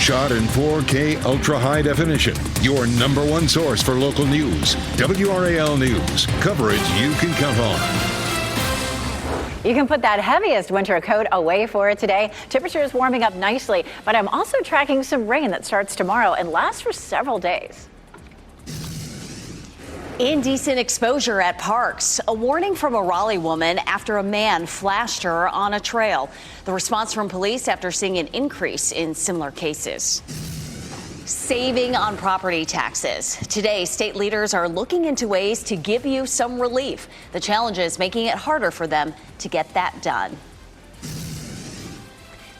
Shot in 4K ultra high definition. Your number one source for local news. WRAL News. Coverage you can count on. You can put that heaviest winter coat away for it today. Temperatures warming up nicely, but I'm also tracking some rain that starts tomorrow and lasts for several days. Indecent exposure at parks. A warning from a Raleigh woman after a man flashed her on a trail. The response from police after seeing an increase in similar cases. Saving on property taxes. Today, state leaders are looking into ways to give you some relief. The challenge is making it harder for them to get that done.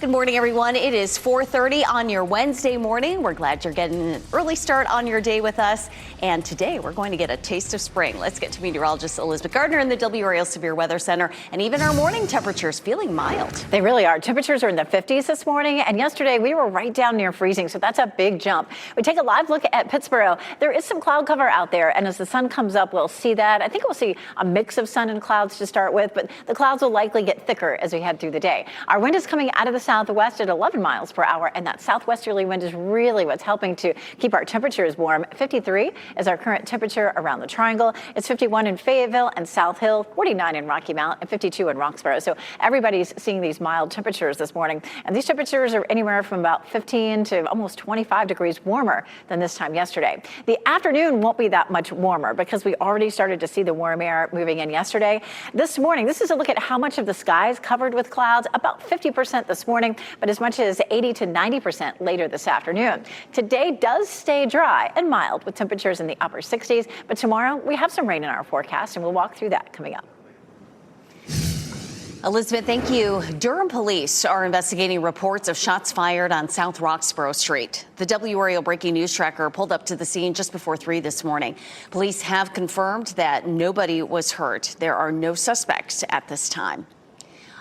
Good morning, everyone. It is 4:30 on your Wednesday morning. We're glad you're getting an early start on your day with us. And today we're going to get a taste of spring. Let's get to meteorologist Elizabeth Gardner in the WRAL Severe Weather Center. And even our morning temperatures feeling mild. They really are. Temperatures are in the 50s this morning. And yesterday we were right down near freezing. So that's a big jump. We take a live look at Pittsburgh. There is some cloud cover out there. And as the sun comes up, we'll see that. I think we'll see a mix of sun and clouds to start with. But the clouds will likely get thicker as we head through the day. Our wind is coming out of the southwest at 11 miles per hour, and that southwesterly wind is really what's helping to keep our temperatures warm. 53 is our current temperature around the Triangle. It's 51 in Fayetteville and South Hill, 49 in Rocky Mount, and 52 in Roxborough. So everybody's seeing these mild temperatures this morning, and these temperatures are anywhere from about 15 to almost 25 degrees warmer than this time yesterday. The afternoon won't be that much warmer because we already started to see the warm air moving in yesterday. This morning, this is a look at how much of the sky is covered with clouds, about 50% this morning, but as much as 80 to 90% later this afternoon. Today does stay dry and mild with temperatures in the upper 60s, but tomorrow we have some rain in our forecast, and we'll walk through that coming up. Elizabeth, thank you. Durham police are investigating reports of shots fired on South Roxborough Street. The WRAL breaking news tracker pulled up to the scene just before 3 this morning. Police have confirmed that nobody was hurt. There are no suspects at this time.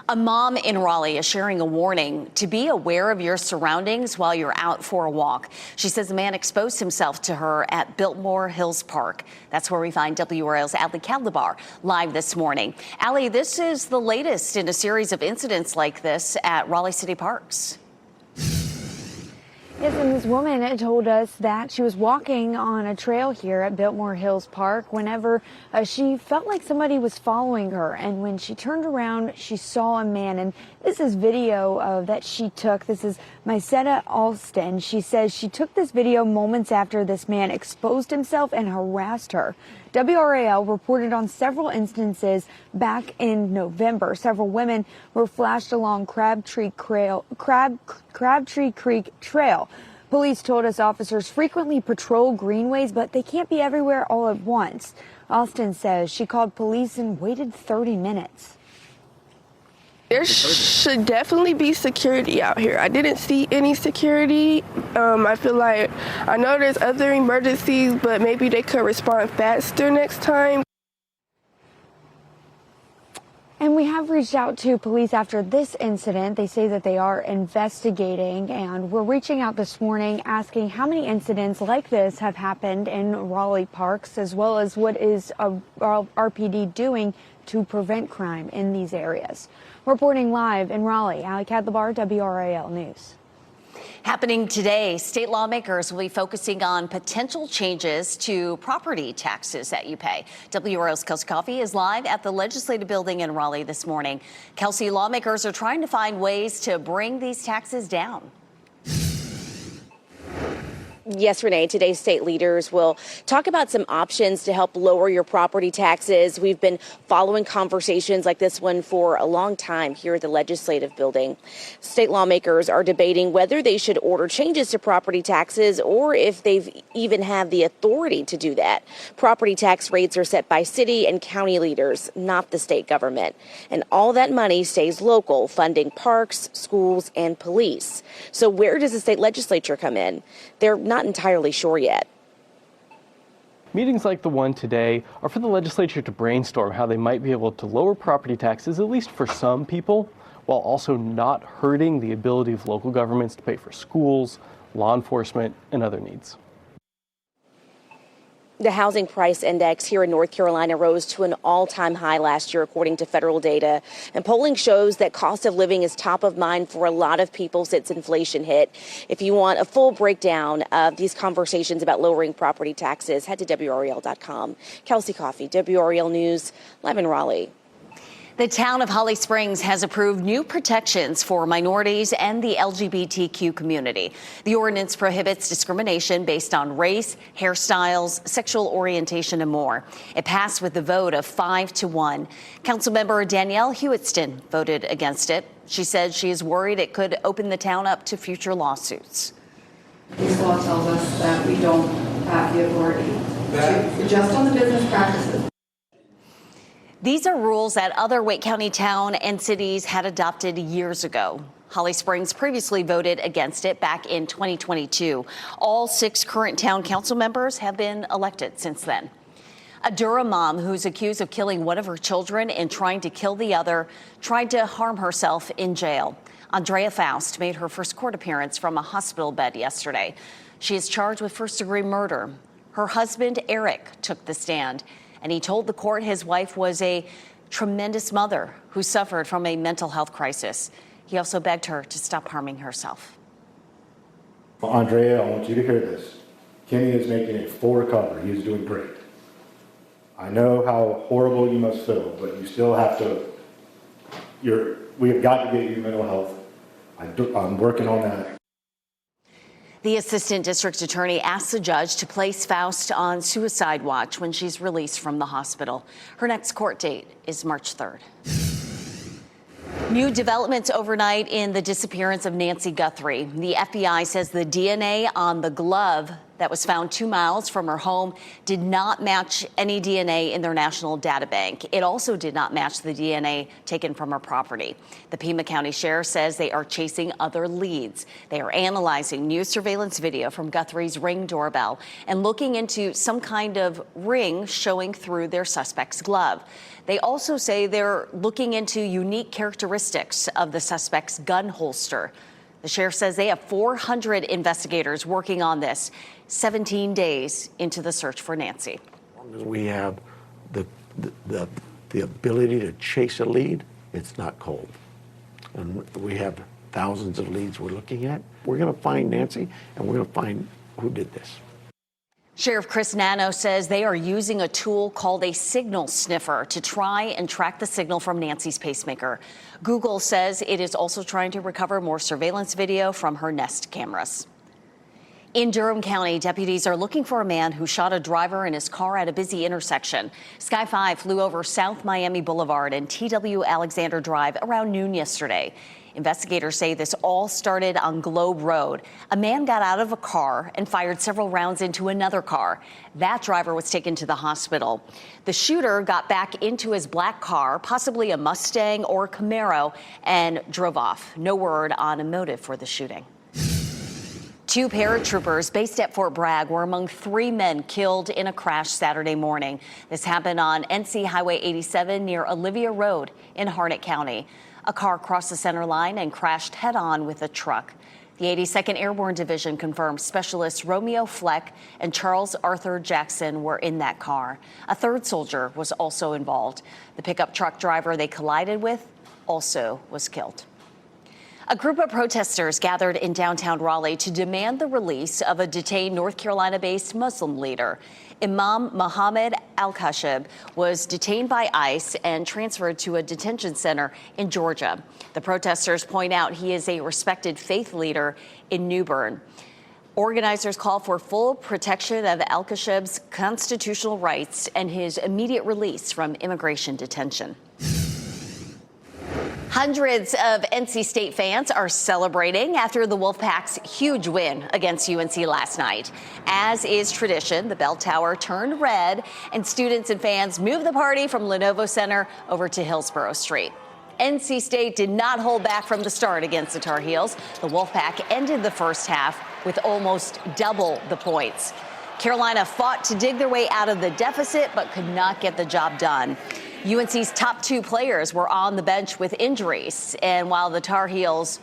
A mom in Raleigh is sharing a warning to be aware of your surroundings while you're out for a walk. She says a man exposed himself to her at Biltmore Hills Park. That's where we find WRAL's Ali Kadlabar live this morning. Ali, this is the latest in a series of incidents like this at Raleigh City Parks. Yes, and this woman told us that she was walking on a trail here at Biltmore Hills Park whenever she felt like somebody was following her. And when she turned around, she saw a man. And this is video that she took. This is Mysetta Alston. She says she took this video moments after this man exposed himself and harassed her. WRAL reported on several instances back in November. Several women were flashed along Crabtree Creek Trail. Police told us officers frequently patrol greenways, but they can't be everywhere all at once. Austin says she called police and waited 30 minutes. There should definitely be security out here. I didn't see any security. I feel like I know there's other emergencies, but maybe they could respond faster next time. And we have reached out to police after this incident. They say that they are investigating, and we're reaching out this morning asking how many incidents like this have happened in Raleigh parks, as well as what is RPD doing to prevent crime in these areas. Reporting live in Raleigh, Ali Kadlabar, WRAL News. Happening today, state lawmakers will be focusing on potential changes to property taxes that you pay. WRAL's Kelsey Coffey is live at the Legislative Building in Raleigh this morning. Kelsey, lawmakers are trying to find ways to bring these taxes down. Yes, Renee, today's state leaders will talk about some options to help lower your property taxes. We've been following conversations like this one for a long time here at the Legislative Building. State lawmakers are debating whether they should order changes to property taxes or if they've even have the authority to do that. Property tax rates are set by city and county leaders, not the state government. And all that money stays local, funding parks, schools, and police. So where does the state legislature come in? They're not entirely sure yet. Meetings like the one today are for the legislature to brainstorm how they might be able to lower property taxes, at least for some people, while also not hurting the ability of local governments to pay for schools, law enforcement, and other needs. The housing price index here in North Carolina rose to an all-time high last year, according to federal data. And polling shows that cost of living is top of mind for a lot of people since inflation hit. If you want a full breakdown of these conversations about lowering property taxes, head to WRAL.com. Kelsey Coffey, WRAL News, live in Raleigh. The town of Holly Springs has approved new protections for minorities and the LGBTQ community. The ordinance prohibits discrimination based on race, hairstyles, sexual orientation, and more. It passed with a vote of 5-1. Councilmember Danielle Hewittston voted against it. She said she is worried it could open the town up to future lawsuits. This law tells us that we don't have the authority to adjust on the business practices. These are rules that other Wake County town and cities had adopted years ago. Holly Springs previously voted against it back in 2022. All 6 current town council members have been elected since then. A Durham mom who's accused of killing one of her children and trying to kill the other tried to harm herself in jail. Andrea Faust made her first court appearance from a hospital bed yesterday. She is charged with first-degree murder. Her husband, Eric, took the stand, and he told the court his wife was a tremendous mother who suffered from a mental health crisis. He also begged her to stop harming herself. Andrea, I want you to hear this. Kenny is making a full recovery. He's doing great. I know how horrible you must feel, but you still have to, we have got to get you mental health. I'm working on that. The assistant district attorney asked the judge to place Faust on suicide watch when she's released from the hospital. Her next court date is March 3rd. New developments overnight in the disappearance of Nancy Guthrie. The FBI says the DNA on the glove that was found 2 miles from her home did not match any DNA in their national data bank. It also did not match the DNA taken from her property. The Pima County Sheriff says they are chasing other leads. They are analyzing new surveillance video from Guthrie's Ring doorbell and looking into some kind of ring showing through their suspect's glove. They also say they're looking into unique characteristics of the suspect's gun holster. The sheriff says they have 400 investigators working on this, 17 days into the search for Nancy. As long as we have the ability to chase a lead, it's not cold. And we have thousands of leads we're looking at. We're going to find Nancy, and we're going to find who did this. Sheriff Chris Nano says they are using a tool called a signal sniffer to try and track the signal from Nancy's pacemaker. Google says it is also trying to recover more surveillance video from her Nest cameras. In Durham County, deputies are looking for a man who shot a driver in his car at a busy intersection. Sky 5 flew over South Miami Boulevard and TW Alexander Drive around noon yesterday. Investigators say this all started on Globe Road. A man got out of a car and fired several rounds into another car. That driver was taken to the hospital. The shooter got back into his black car, possibly a Mustang or Camaro, and drove off. No word on a motive for the shooting. 2 paratroopers based at Fort Bragg were among 3 men killed in a crash Saturday morning. This happened on NC Highway 87 near Olivia Road in Harnett County. A car crossed the center line and crashed head-on with a truck. The 82nd Airborne Division confirmed specialists Romeo Fleck and Charles Arthur Jackson were in that car. A 3rd soldier was also involved. The pickup truck driver they collided with also was killed. A group of protesters gathered in downtown Raleigh to demand the release of a detained North Carolina-based Muslim leader. Imam Mohammed Al-Khashab was detained by ICE and transferred to a detention center in Georgia. The protesters point out he is a respected faith leader in New Bern. Organizers call for full protection of Al-Khashab's constitutional rights and his immediate release from immigration detention. Hundreds of NC State fans are celebrating after the Wolfpack's huge win against UNC last night. As is tradition, the bell tower turned red and students and fans moved the party from Lenovo Center over to Hillsborough Street. NC State did not hold back from the start against the Tar Heels. The Wolfpack ended the first half with almost double the points. Carolina fought to dig their way out of the deficit but could not get the job done. UNC's top 2 players were on the bench with injuries, and while the Tar Heels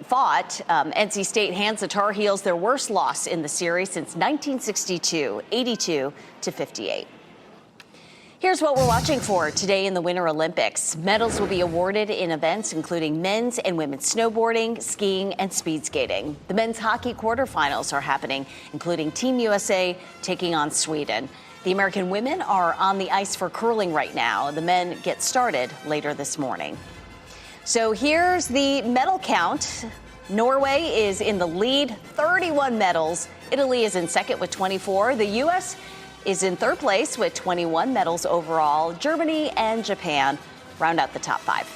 fought. NC State hands the Tar Heels their worst loss in the series since 1962, 82-58. Here's what we're watching for today in the Winter Olympics. Medals will be awarded in events including men's and women's snowboarding, skiing, and speed skating. The men's hockey quarterfinals are happening, including Team USA taking on Sweden. The American women are on the ice for curling right now. The men get started later this morning. So here's the medal count. Norway is in the lead, 31 medals. Italy is in second with 24. The U.S. is in third place with 21 medals overall. Germany and Japan round out the top five.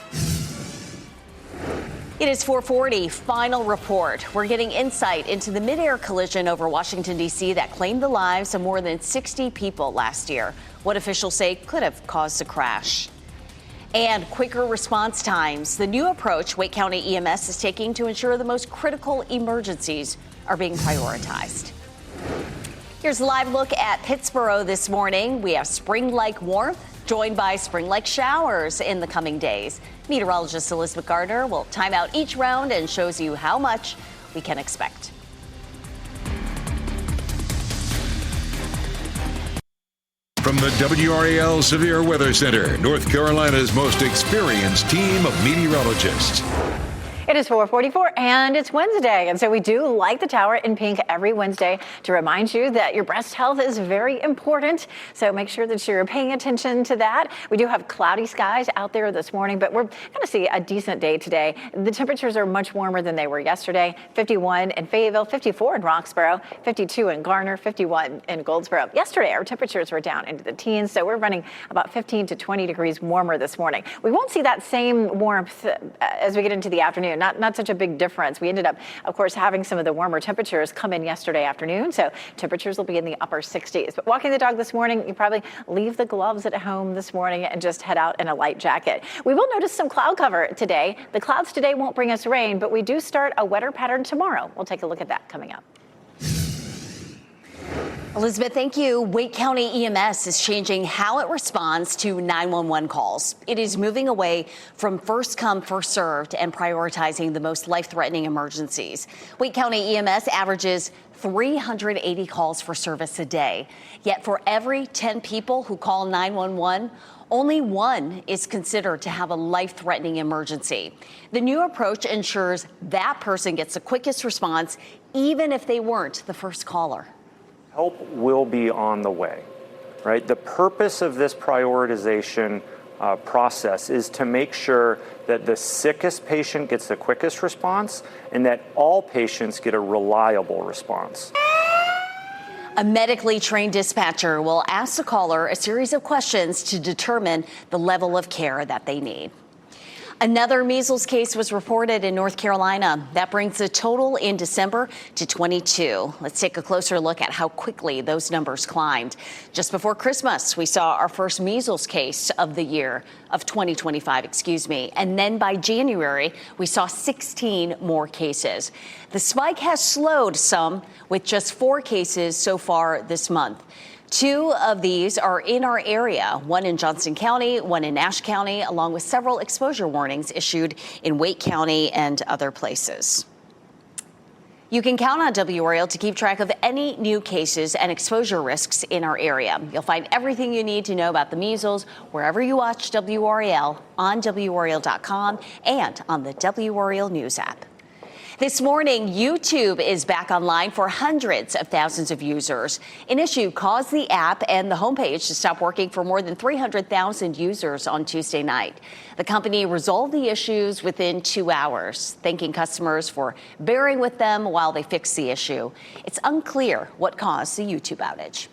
It is 4:40, final report. We're getting insight into the mid-air collision over Washington, D.C. that claimed the lives of more than 60 people last year. What officials say could have caused the crash. And quicker response times. The new approach Wake County EMS is taking to ensure the most critical emergencies are being prioritized. Here's a live look at Pittsburgh this morning. We have spring-like warmth, joined by spring-like showers in the coming days. Meteorologist Elizabeth Gardner will time out each round and shows you how much we can expect. From the WRAL Severe Weather Center, North Carolina's most experienced team of meteorologists. It is 4:44 and it's Wednesday. And so we do light the tower in pink every Wednesday to remind you that your breast health is very important. So make sure that you're paying attention to that. We do have cloudy skies out there this morning, but we're going to see a decent day today. The temperatures are much warmer than they were yesterday. 51 in Fayetteville, 54 in Roxborough, 52 in Garner, 51 in Goldsboro. Yesterday, our temperatures were down into the teens, so we're running about 15 to 20 degrees warmer this morning. We won't see that same warmth as we get into the afternoon. Not such a big difference. We ended up, of course, having some of the warmer temperatures come in yesterday afternoon, so temperatures will be in the upper 60s. But walking the dog this morning, you probably leave the gloves at home this morning and just head out in a light jacket. We will notice some cloud cover today. The clouds today won't bring us rain, but we do start a wetter pattern tomorrow. We'll take a look at that coming up. Elizabeth, thank you. Wake County EMS is changing how it responds to 911 calls. It is moving away from first come, first served and prioritizing the most life-threatening emergencies. Wake County EMS averages 380 calls for service a day. Yet for every 10 people who call 911, only one is considered to have a life-threatening emergency. The new approach ensures that person gets the quickest response, even if they weren't the first caller. Help will be on the way, right? The purpose of this prioritization process is to make sure that the sickest patient gets the quickest response and that all patients get a reliable response. A medically trained dispatcher will ask the caller a series of questions to determine the level of care that they need. Another measles case was reported in North Carolina. That brings the total in December to 22. Let's take a closer look at how quickly those numbers climbed. Just before Christmas, we saw our first measles case of the year, of 2025, And then by January, we saw 16 more cases. The spike has slowed some, with just 4 cases so far this month. 2 of these are in our area, one in Johnston County, one in Nash County, along with several exposure warnings issued in Wake County and other places. You can count on WRAL to keep track of any new cases and exposure risks in our area. You'll find everything you need to know about the measles wherever you watch WRAL, on WRAL.com, and on the WRAL News app. This morning, YouTube is back online for hundreds of thousands of users. An issue caused the app and the homepage to stop working for more than 300,000 users on Tuesday night. The company resolved the issues within 2 hours, thanking customers for bearing with them while they fixed the issue. It's unclear what caused the YouTube outage.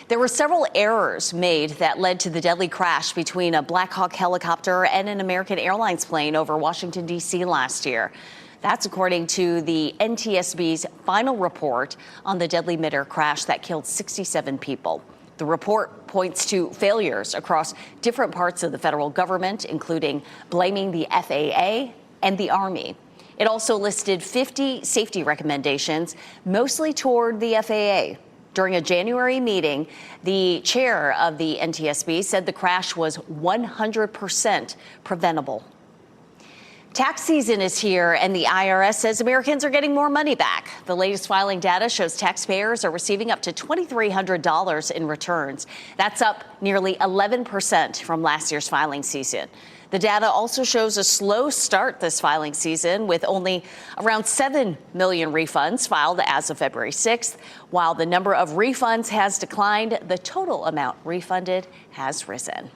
There were several errors made that led to the deadly crash between a Black Hawk helicopter and an American Airlines plane over Washington, D.C. last year. That's according to the NTSB's final report on the deadly mid-air crash that killed 67 people. The report points to failures across different parts of the federal government, including blaming the FAA and the Army. It also listed 50 safety recommendations, mostly toward the FAA. During a January meeting, the chair of the NTSB said the crash was 100% preventable. Tax season is here, and the IRS says Americans are getting more money back. The latest filing data shows taxpayers are receiving up to $2,300 in returns. That's up nearly 11% from last year's filing season. The data also shows a slow start this filing season, with only around 7 million refunds filed as of February 6th. While the number of refunds has declined, the total amount refunded has risen.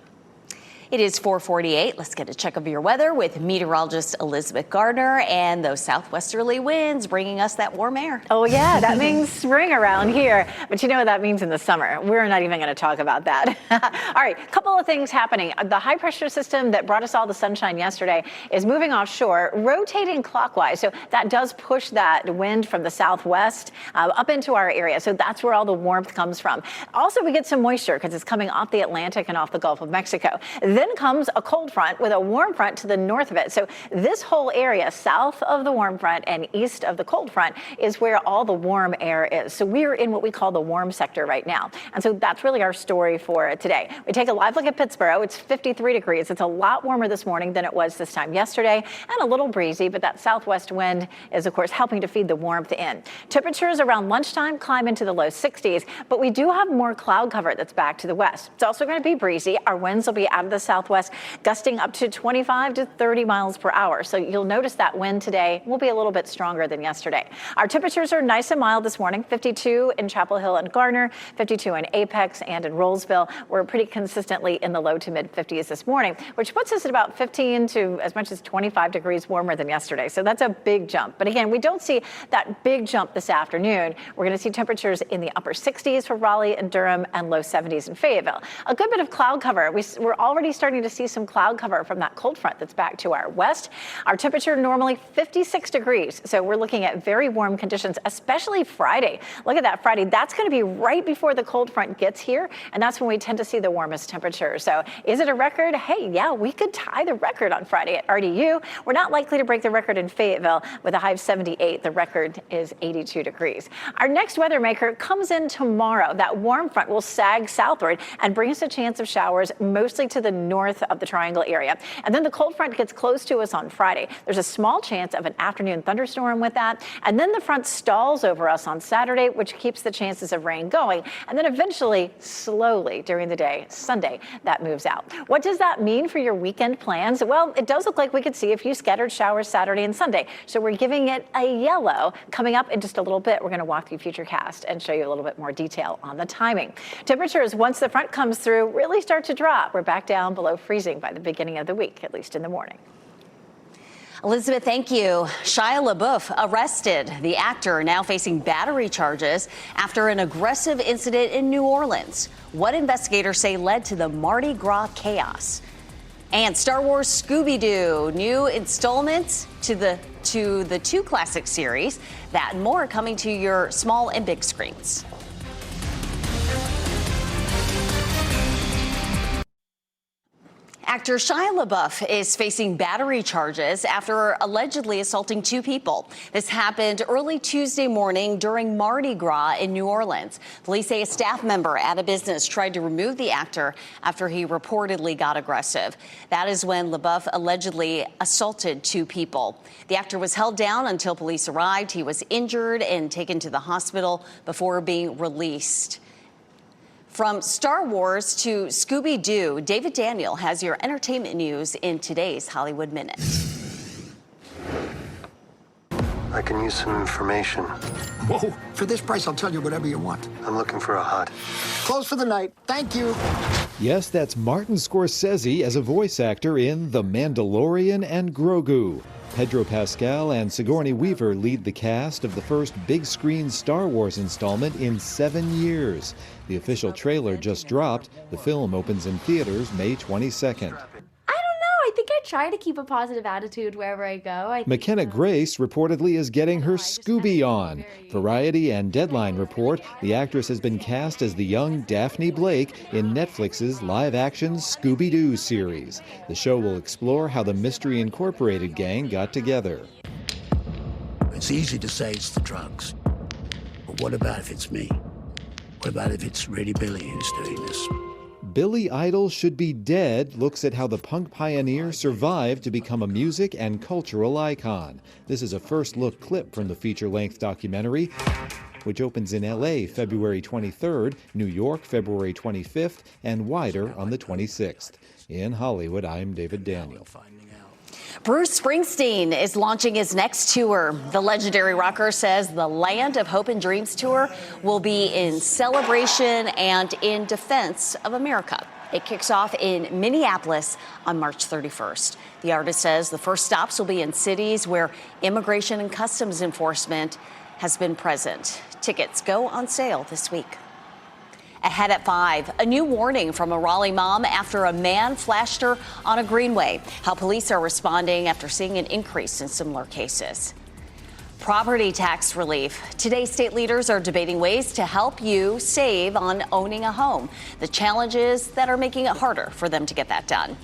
It is 4:48. Let's get a check of your weather with meteorologist Elizabeth Gardner, and those southwesterly winds bringing us that warm air. Oh, yeah, that means spring around here. But you know what that means in the summer. We're not even going to talk about that. All right, a couple of things happening. The high pressure system that brought us all the sunshine yesterday is moving offshore, rotating clockwise. So that does push that wind from the southwest up into our area. So that's where all the warmth comes from. Also, we get some moisture because it's coming off the Atlantic and off the Gulf of Mexico. Then comes a cold front with a warm front to the north of it. So this whole area south of the warm front and east of the cold front is where all the warm air is. So we're in what we call the warm sector right now. And so that's really our story for today. We take a live look at Pittsburgh. It's 53 degrees. It's a lot warmer this morning than it was this time yesterday, and a little breezy, but that southwest wind is, of course, helping to feed the warmth in. Temperatures around lunchtime climb into the low 60s, but we do have more cloud cover that's back to the west. It's also going to be breezy. Our winds will be out of the southwest, gusting up to 25 to 30 miles per hour. So you'll notice that wind today will be a little bit stronger than yesterday. Our temperatures are nice and mild this morning, 52 in Chapel Hill and Garner, 52 in Apex and in Rollsville. We're pretty consistently in the low to mid 50s this morning, which puts us at about 15 to as much as 25 degrees warmer than yesterday. So that's a big jump. But again, we don't see that big jump this afternoon. We're going to see temperatures in the upper 60s for Raleigh and Durham and low 70s in Fayetteville. A good bit of cloud cover. We're already starting to see some cloud cover from that cold front that's back to our west. Our temperature normally 56 degrees. So we're looking at very warm conditions, especially Friday. Look at that Friday. That's going to be right before the cold front gets here. And that's when we tend to see the warmest temperature. So is it a record? Hey, yeah, we could tie the record on Friday at RDU. We're not likely to break the record in Fayetteville with a high of 78. The record is 82 degrees. Our next weather maker comes in tomorrow. That warm front will sag southward and bring us a chance of showers mostly to the north of the triangle area. And then the cold front gets close to us on Friday. There's a small chance of an afternoon thunderstorm with that. And then the front stalls over us on Saturday, which keeps the chances of rain going. And then eventually, slowly during the day, Sunday, that moves out. What does that mean for your weekend plans? Well, it does look like we could see a few scattered showers Saturday and Sunday. So we're giving it a yellow. Coming up in just a little bit, we're going to walk through Futurecast and show you a little bit more detail on the timing. Temperatures, once the front comes through, really start to drop. We're back down below freezing by the beginning of the week, at least in the morning. Elizabeth, thank you. Shia LaBeouf arrested. The actor now facing battery charges after an aggressive incident in New Orleans. What investigators say led to the Mardi Gras chaos. And Star Wars Scooby-Doo, new installments to the two classic series. That and more coming to your small and big screens. Actor Shia LaBeouf is facing battery charges after allegedly assaulting two people. This happened early Tuesday morning during Mardi Gras in New Orleans. Police say a staff member at a business tried to remove the actor after he reportedly got aggressive. That is when LaBeouf allegedly assaulted two people. The actor was held down until police arrived. He was injured and taken to the hospital before being released. From Star Wars to Scooby-Doo, David Daniel has your entertainment news in today's Hollywood Minute. I can use some information. Whoa, for this price, I'll tell you whatever you want. I'm looking for a HUD. Close for the night. Thank you. Yes, that's Martin Scorsese as a voice actor in The Mandalorian and Grogu. Pedro Pascal and Sigourney Weaver lead the cast of the first big-screen Star Wars installment in 7 years. The official trailer just dropped. The film opens in theaters May 22nd. I think I try to keep a positive attitude wherever I go. McKenna Grace reportedly is getting her Scooby on. Variety and Deadline report the actress has been cast as the young Daphne Blake in Netflix's live-action Scooby-Doo series. The show will explore how the Mystery Incorporated gang got together. It's easy to say it's the drugs. But what about if it's me? What about if it's really Billy who's doing this? Billy Idol Should Be Dead looks at how the punk pioneer survived to become a music and cultural icon. This is a first-look clip from the feature-length documentary, which opens in L.A. February 23rd, New York February 25th, and wider on the 26th. In Hollywood, I'm David Daniel. Bruce Springsteen is launching his next tour. The legendary rocker says the Land of Hope and Dreams tour will be in celebration and in defense of America. It kicks off in Minneapolis on March 31st. The artist says the first stops will be in cities where immigration and customs enforcement has been present. Tickets go on sale this week. Ahead at 5, a new warning from a Raleigh mom after a man flashed her on a greenway. How police are responding after seeing an increase in similar cases. Property tax relief. Today, state leaders are debating ways to help you save on owning a home. The challenges that are making it harder for them to get that done.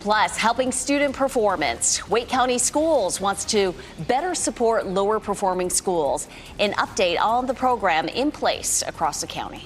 Plus, helping student performance. Wake County Schools wants to better support lower performing schools. An update on the program in place across the county.